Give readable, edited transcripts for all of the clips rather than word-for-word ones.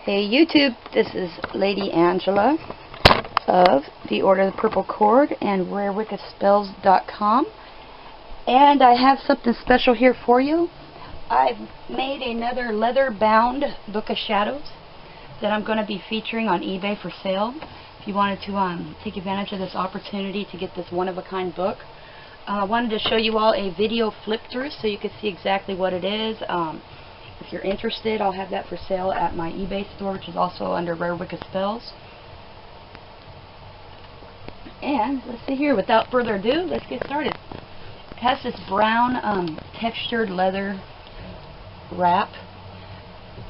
Hey YouTube, this is Lady Angela of the Order of the Purple Cord and RareWickedSpells.com, and I have something special here for you. I've made another leather-bound Book of Shadows that I'm going to be featuring on eBay for sale. If you wanted to take advantage of this opportunity to get this one-of-a-kind book, I wanted to show you all a video flip-through so you could see exactly what it is. If you're interested, I'll have that for sale at my eBay store, which is also under Rare Wicked Spells. And let's see here, without further ado, let's get started. It has this brown textured leather wrap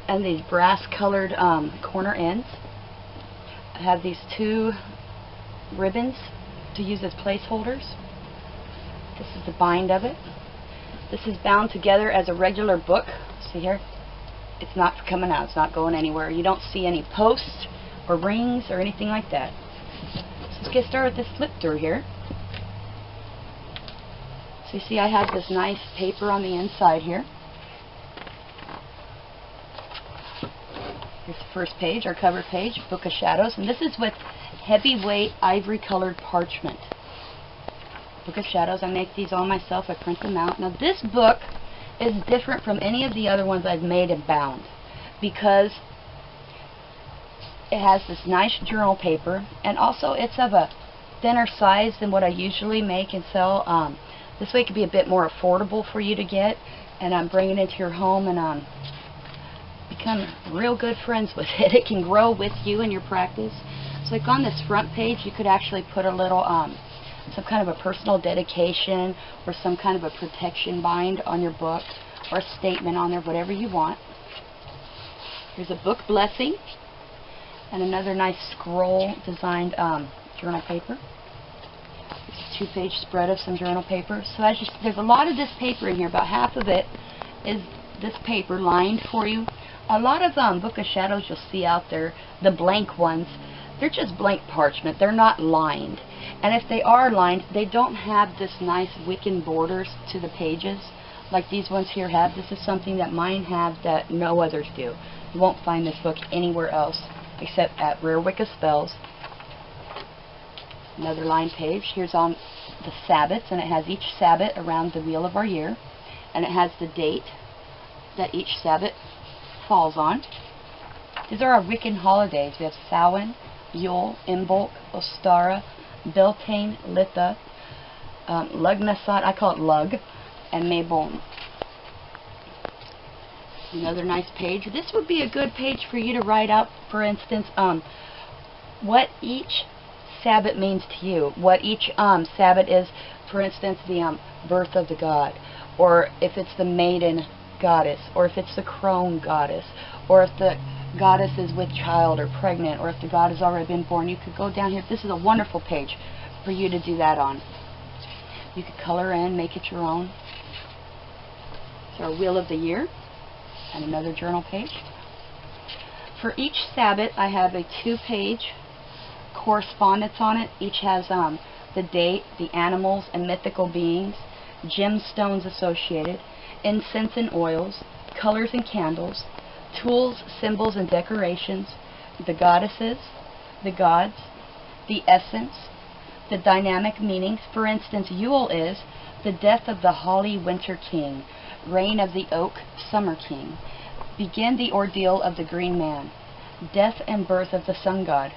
and these brass colored corner ends. I have these two ribbons to use as placeholders. This is the bind of it. This is bound together as a regular book. See here? It's not coming out. It's not going anywhere. You don't see any posts or rings or anything like that. So let's get started with this flip through here. So you see I have this nice paper on the inside here. Here's the first page, our cover page, Book of Shadows. And this is with heavyweight ivory colored parchment. Book of Shadows. I make these all myself. I print them out. Now this book is different from any of the other ones I've made and bound because it has this nice journal paper, and also it's of a thinner size than what I usually make and sell. This way it can be a bit more affordable for you to get, and I'm bringing it to your home and become real good friends with it. It can grow with you in your practice. So like on this front page you could actually put a little some kind of a personal dedication or some kind of a protection bind on your book, or a statement on there, whatever you want. Here's a book blessing and another nice scroll designed journal paper. It's a two-page spread of some journal paper. So as there's a lot of this paper in here. About half of it is this paper lined for you. A lot of Book of Shadows you'll see out there, the blank ones, they're just blank parchment. They're not lined. And if they are lined, they don't have this nice Wiccan borders to the pages like these ones here have. This is something that mine have that no others do. You won't find this book anywhere else except at Rare Wicked Spells. Another lined page. Here's on the Sabbats, and it has each Sabbat around the wheel of our year, and it has the date that each Sabbat falls on. These are our Wiccan holidays. We have Samhain, Yule, Imbolc, Ostara, Beltane, Litha, Lugnasad, I call it Lug, and Mabon. Another nice page. This would be a good page for you to write out, for instance, what each Sabbat means to you. What each Sabbat is, for instance, the birth of the god, or if it's the maiden goddess, or if it's the crone goddess, or if the goddess is with child or pregnant, or if the god has already been born. You could go down here. This is a wonderful page for you to do that on. You could color in, make it your own. It's our Wheel of the Year, and another journal page. For each Sabbat, I have a two-page correspondence on it. Each has the date, the animals and mythical beings, gemstones associated, incense and oils, colors and candles, tools, symbols, and decorations, the goddesses, the gods, the essence, the dynamic meanings. For instance, Yule is the death of the holly winter king, reign of the oak summer king, begin the ordeal of the green man, death and birth of the sun god,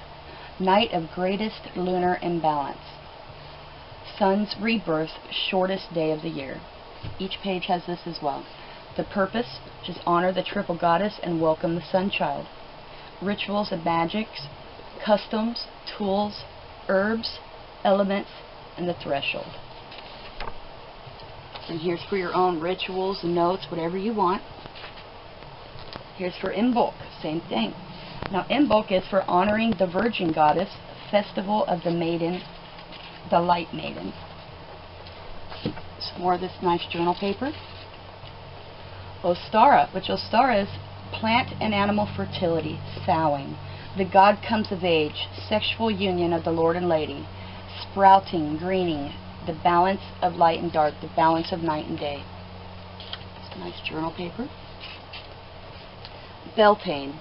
night of greatest lunar imbalance, sun's rebirth, shortest day of the year. Each page has this as well. The purpose, just honor the triple goddess and welcome the sun child. Rituals and magics, customs, tools, herbs, elements, and the threshold. And here's for your own rituals, notes, whatever you want. Here's for Imbolc, same thing. Now Imbolc is for honoring the virgin goddess, festival of the maiden, the light maiden. Some more of this nice journal paper. Ostara, which Ostara is plant and animal fertility, sowing. The god comes of age, sexual union of the Lord and Lady, sprouting, greening, the balance of light and dark, the balance of night and day. It's a nice journal paper. Beltane,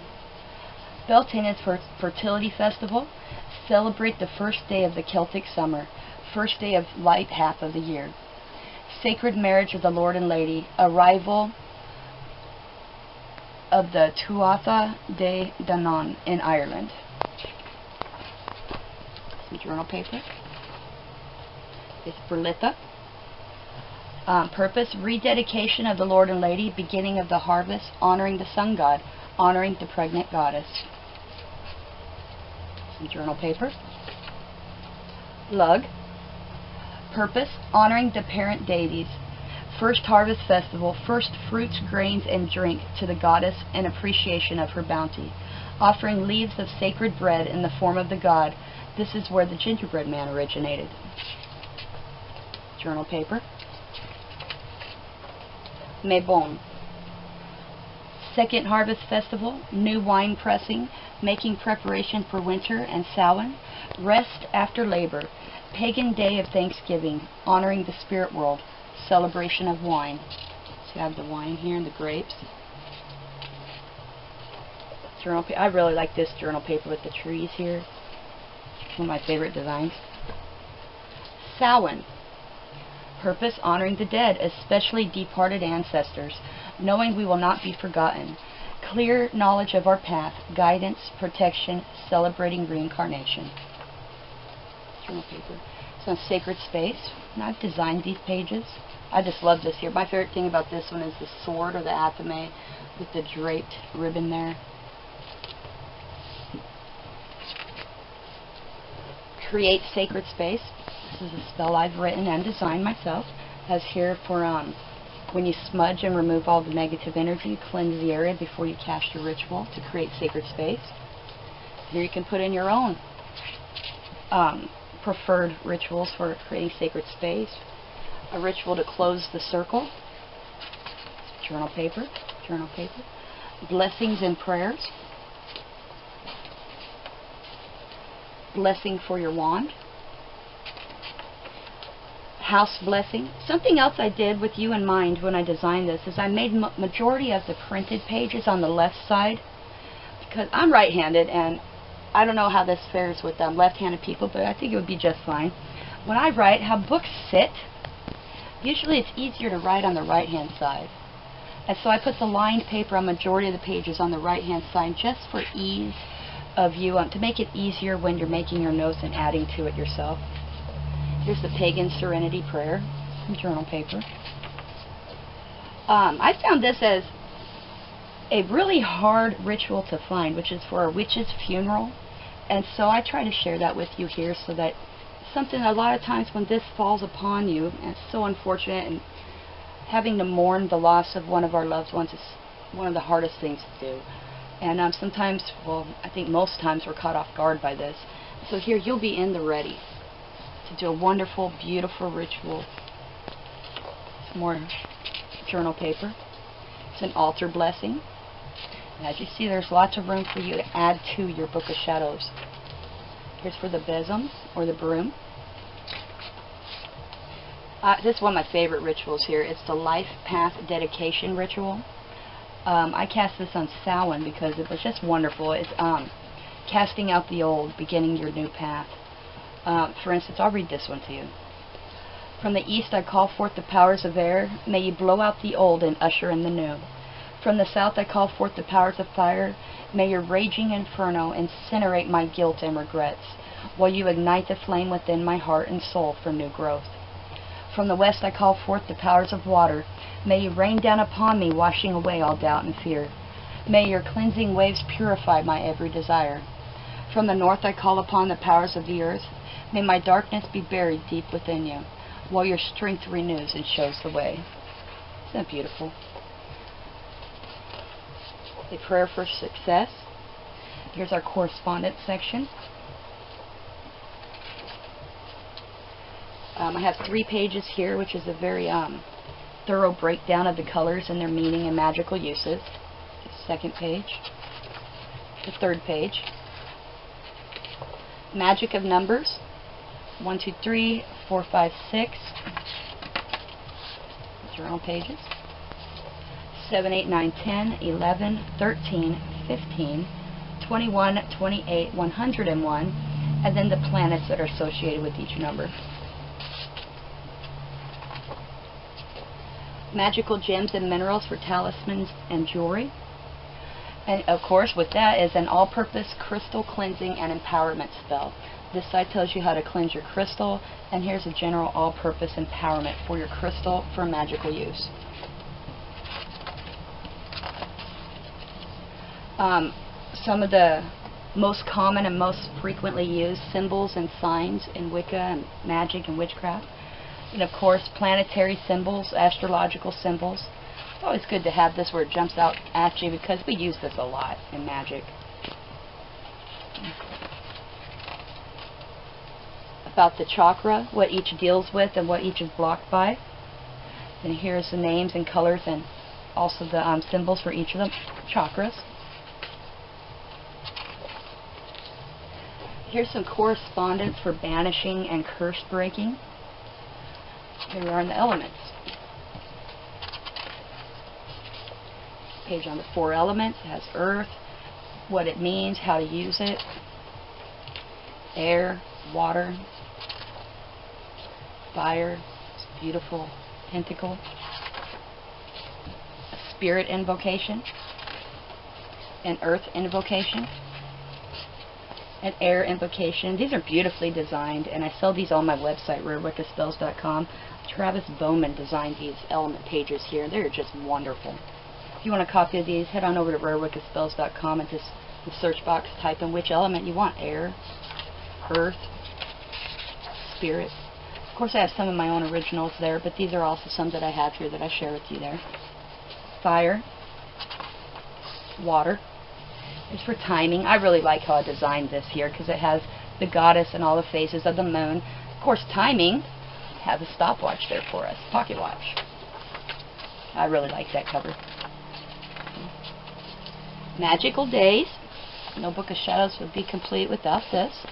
Beltane is for fertility festival. Celebrate the first day of the Celtic summer, first day of light half of the year. Sacred marriage of the Lord and Lady, arrival of the Tuatha de Danann in Ireland. Some journal paper. It's Berlitha. Purpose, rededication of the Lord and Lady, beginning of the harvest, honoring the sun god, honoring the pregnant goddess. Some journal paper. Lug. Purpose, honoring the parent deities. First harvest festival, first fruits, grains, and drink to the goddess in appreciation of her bounty. Offering leaves of sacred bread in the form of the god. This is where the gingerbread man originated. Journal paper. Mabon. Second harvest festival, new wine pressing, making preparation for winter and Samhain. Rest after labor. Pagan day of Thanksgiving, honoring the spirit world. Celebration of wine. So you have the wine here and the grapes. Journal I really like this journal paper with the trees here. One of my favorite designs. Samhain. Purpose, honoring the dead, especially departed ancestors, knowing we will not be forgotten. Clear knowledge of our path, guidance, protection, celebrating reincarnation. Journal paper. It's on sacred space. And I've designed these pages. I just love this here. My favorite thing about this one is the sword or the athame with the draped ribbon there. Create sacred space. This is a spell I've written and designed myself. As here for when you smudge and remove all the negative energy, cleanse the area before you cast your ritual to create sacred space. Here you can put in your own preferred rituals for creating sacred space. A ritual to close the circle. Journal paper. Journal paper. Blessings and prayers. Blessing for your wand. House blessing. Something else I did with you in mind when I designed this is I made majority of the printed pages on the left side because I'm right-handed and I don't know how this fares with left-handed people, but I think it would be just fine. When I write, how books sit, usually it's easier to write on the right-hand side. And so I put the lined paper on majority of the pages on the right-hand side just for ease of you, to make it easier when you're making your notes and adding to it yourself. Here's the Pagan Serenity Prayer, some journal paper. I found this as a really hard ritual to find, which is for a witch's funeral. And so I try to share that with you here so that something a lot of times when this falls upon you, and it's so unfortunate, and having to mourn the loss of one of our loved ones is one of the hardest things to do. And sometimes, well, I think most times we're caught off guard by this. So here you'll be in the ready to do a wonderful, beautiful ritual. Some more journal paper. It's an altar blessing. And as you see, there's lots of room for you to add to your Book of Shadows. Here's for the besom or the broom. This is one of my favorite rituals here. It's the Life Path Dedication Ritual. I cast this on Samhain because it was just wonderful. It's casting out the old, beginning your new path. For instance, I'll read this one to you. From the east I call forth the powers of air. May you blow out the old and usher in the new. From the south I call forth the powers of fire. May your raging inferno incinerate my guilt and regrets, while you ignite the flame within my heart and soul for new growth. From the west I call forth the powers of water. May you rain down upon me, washing away all doubt and fear. May your cleansing waves purify my every desire. From the north I call upon the powers of the earth. May my darkness be buried deep within you, while your strength renews and shows the way. Isn't that beautiful? A prayer for success. Here's our correspondence section. I have 3 pages here, which is a very thorough breakdown of the colors and their meaning and magical uses. The second page. The third page. Magic of numbers. 1, 2, 3, 4, 5, 6. Journal pages. 7, 8, 9, 10, 11, 13, 15, 21, 28, 101, and then the planets that are associated with each number. Magical gems and minerals for talismans and jewelry. And of course, with that is an all-purpose crystal cleansing and empowerment spell. This side tells you how to cleanse your crystal, and here's a general all-purpose empowerment for your crystal for magical use. Some of the most common and most frequently used symbols and signs in Wicca and magic and witchcraft. And of course, planetary symbols, astrological symbols. It's always good to have this where it jumps out at you because we use this a lot in magic. About the chakra, what each deals with and what each is blocked by. And here's the names and colors and also the symbols for each of the chakras. Here's some correspondence for banishing and curse breaking. Here we are in the elements. Page on the 4 elements. It has earth, what it means, how to use it, air, water, fire, it's beautiful pentacle, a spirit invocation, an earth invocation, an air invocation. These are beautifully designed, and I sell these on my website, rarewiccaspells.com. Travis Bowman designed these element pages here. They're just wonderful. If you want a copy of these, head on over to rarewiccaspells.com and just in the search box type in which element you want. Air, earth, spirit. Of course, I have some of my own originals there, but these are also some that I have here that I share with you there. Fire, water. It's for timing. I really like how I designed this here because it has the goddess and all the phases of the moon. Of course, timing. Have a stopwatch there for us. Pocket watch. I really like that cover. Magical days. No Book of Shadows would be complete without this.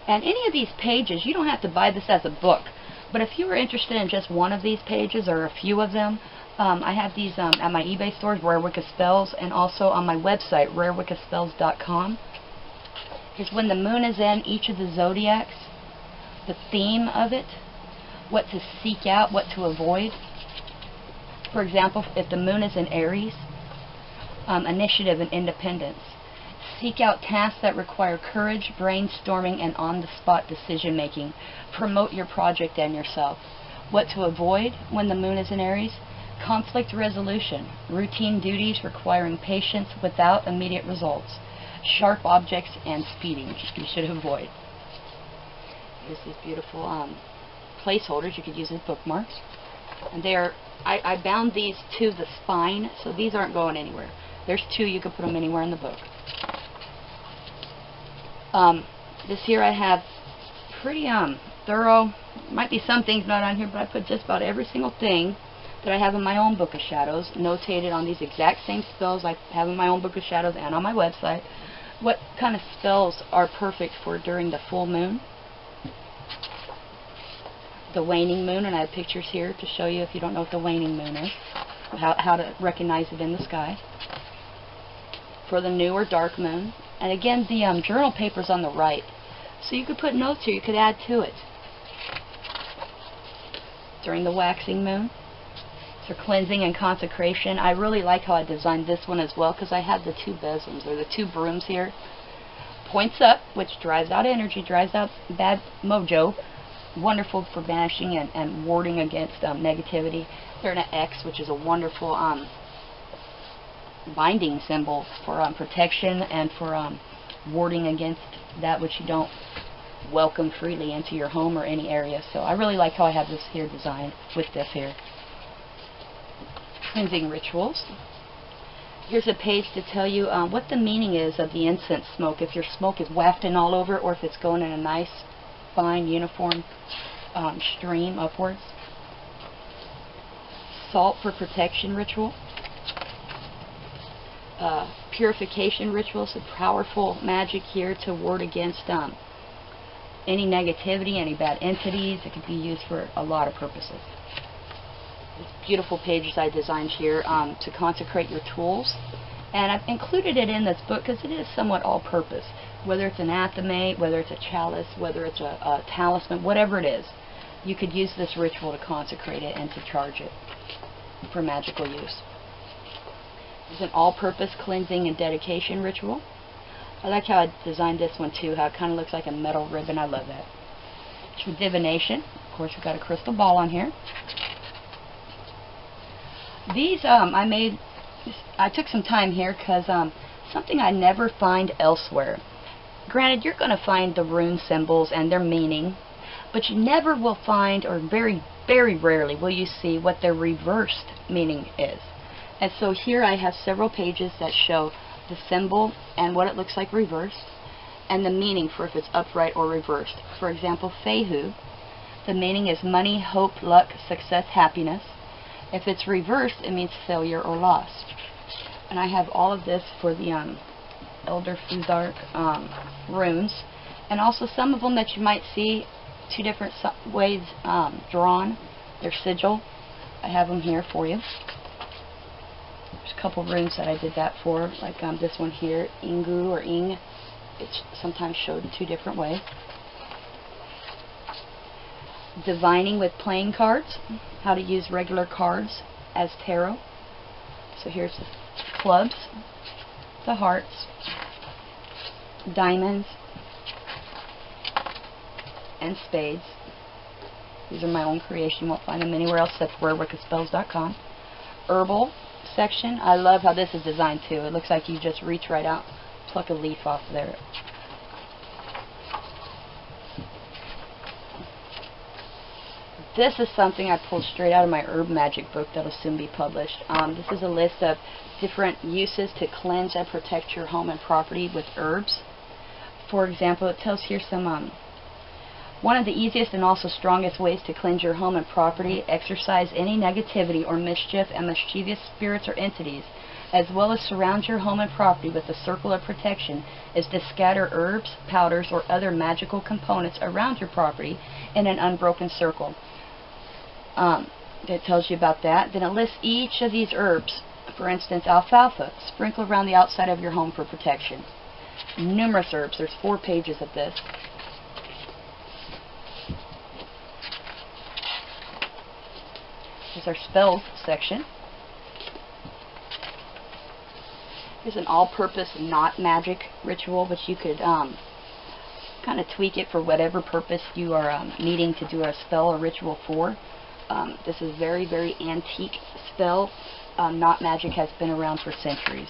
And any of these pages, you don't have to buy this as a book. But if you were interested in just one of these pages or a few of them, I have these at my eBay stores, Rare Wicca Spells, and also on my website, rarewiccaspells.com. Here's when the moon is in each of the zodiacs, the theme of it, what to seek out, what to avoid. For example, if the moon is in Aries, initiative and independence. Seek out tasks that require courage, brainstorming, and on-the-spot decision-making. Promote your project and yourself. What to avoid when the moon is in Aries? Conflict resolution. Routine duties requiring patience without immediate results. Sharp objects and speeding you should avoid. Here's these beautiful placeholders you could use as bookmarks. And they are, I bound these to the spine, so these aren't going anywhere. There's 2, you can put them anywhere in the book. This here I have pretty thorough, might be some things not on here, but I put just about every single thing that I have in my own Book of Shadows, notated on these exact same spells I have in my own Book of Shadows and on my website. What kind of spells are perfect for during the full moon, the waning moon, and I have pictures here to show you if you don't know what the waning moon is, how to recognize it in the sky, for the new or dark moon. And again, the journal paper's on the right, so you could put notes here, you could add to it. During the waxing moon, for cleansing and consecration. I really like how I designed this one as well because I have the 2 besoms, or the 2 brooms here. Points up, which drives out energy, drives out bad mojo. Wonderful for banishing and warding against negativity. They're an X, which is a wonderful binding symbol for protection and for warding against that which you don't welcome freely into your home or any area. So I really like how I have this here designed with this here. Cleansing rituals. Here's a page to tell you what the meaning is of the incense smoke. If your smoke is wafting all over, or if it's going in a nice, fine, uniform stream upwards. Salt for protection ritual. Purification rituals, a powerful magic here to ward against any negativity, any bad entities. It can be used for a lot of purposes. These beautiful pages I designed here to consecrate your tools And I've included it in this book because it is somewhat all-purpose. Whether it's an athame, whether it's a chalice, whether it's a talisman, whatever it is, you could use this ritual to consecrate it and to charge it for magical use. It's an all-purpose cleansing and dedication ritual. I like how I designed this one too, how it kind of looks like a metal ribbon. I love that. It's for divination. Of course, we've got a crystal ball on here. These I took some time here because something I never find elsewhere. Granted, you're going to find the rune symbols and their meaning, but you never will find, or very, very rarely will you see what their reversed meaning is. And so here I have several pages that show the symbol and what it looks like reversed, and the meaning for if it's upright or reversed. For example, Fehu, the meaning is money, hope, luck, success, happiness. If it's reversed, it means failure or loss. And I have all of this for the Elder Futhark runes, and also some of them that you might see two different ways drawn. Their sigil. I have them here for you. There's a couple runes that I did that for, like this one here, Ingu or Ing. It's sometimes showed in two different ways. Divining with playing cards. How to use regular cards as tarot. So here's the clubs, the hearts, diamonds, and spades. These are my own creation. You won't find them anywhere else except WordWickedSpells.com. Herbal section. I love how this is designed too. It looks like you just reach right out, pluck a leaf off there. This is something I pulled straight out of my herb magic book that will soon be published. This is a list of different uses to cleanse and protect your home and property with herbs. For example, it tells here some one of the easiest and also strongest ways to cleanse your home and property, exorcise any negativity or mischief and mischievous spirits or entities, as well as surround your home and property with a circle of protection, is to scatter herbs, powders, or other magical components around your property in an unbroken circle. It tells you about that. Then it lists each of these herbs. For instance, alfalfa, sprinkle around the outside of your home for protection. Numerous herbs. There's 4 pages of this. Here's our spells section. Here's an all-purpose not magic ritual, which you could kind of tweak it for whatever purpose you are needing to do a spell or ritual for. This is very, very antique spell. Not magic has been around for centuries.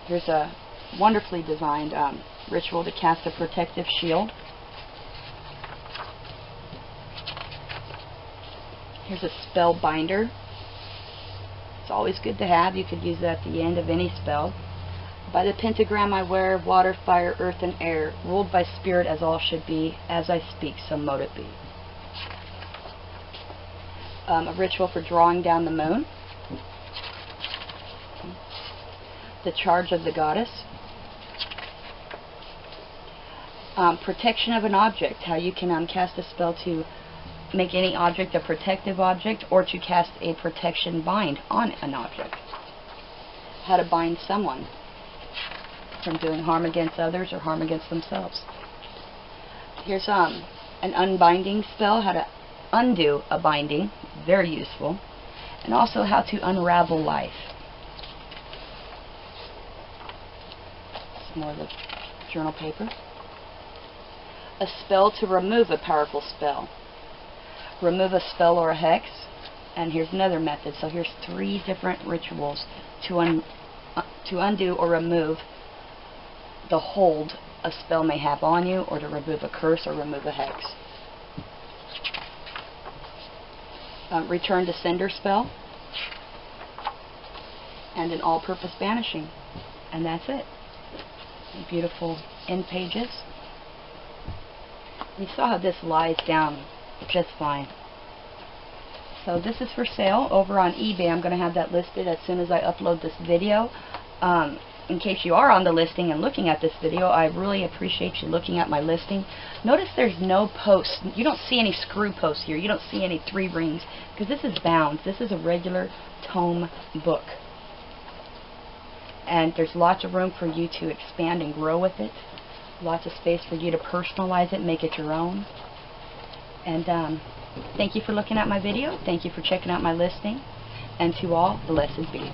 Here's a wonderfully designed ritual to cast a protective shield. Here's a spell binder. It's always good to have. You could use that at the end of any spell. By the pentagram I wear, water, fire, earth, and air, ruled by spirit as all should be, as I speak, so mote it be. A ritual for drawing down the moon. The charge of the goddess. Protection of an object. How you can cast a spell to make any object a protective object, or to cast a protection bind on an object. How to bind someone from doing harm against others or harm against themselves. Here's an unbinding spell, how to undo a binding, very useful, and also how to unravel life. Some more of the journal paper. A spell to remove a powerful spell. Remove a spell or a hex, and here's another method. So here's 3 different rituals to undo or remove the hold a spell may have on you, or to remove a curse or remove a hex. Return to sender spell, and an all-purpose banishing, and that's it. Beautiful end pages. You saw how this lies down just fine. So this is for sale over on eBay. I'm going to have that listed as soon as I upload this video. In case you are on the listing and looking at this video, I really appreciate you looking at my listing. Notice there's no posts. You don't see any screw posts here. You don't see any 3 rings, because this is bound. This is a regular tome book. And there's lots of room for you to expand and grow with it. Lots of space for you to personalize it, make it your own. And thank you for looking at my video. Thank you for checking out my listing. And to all, blessed be.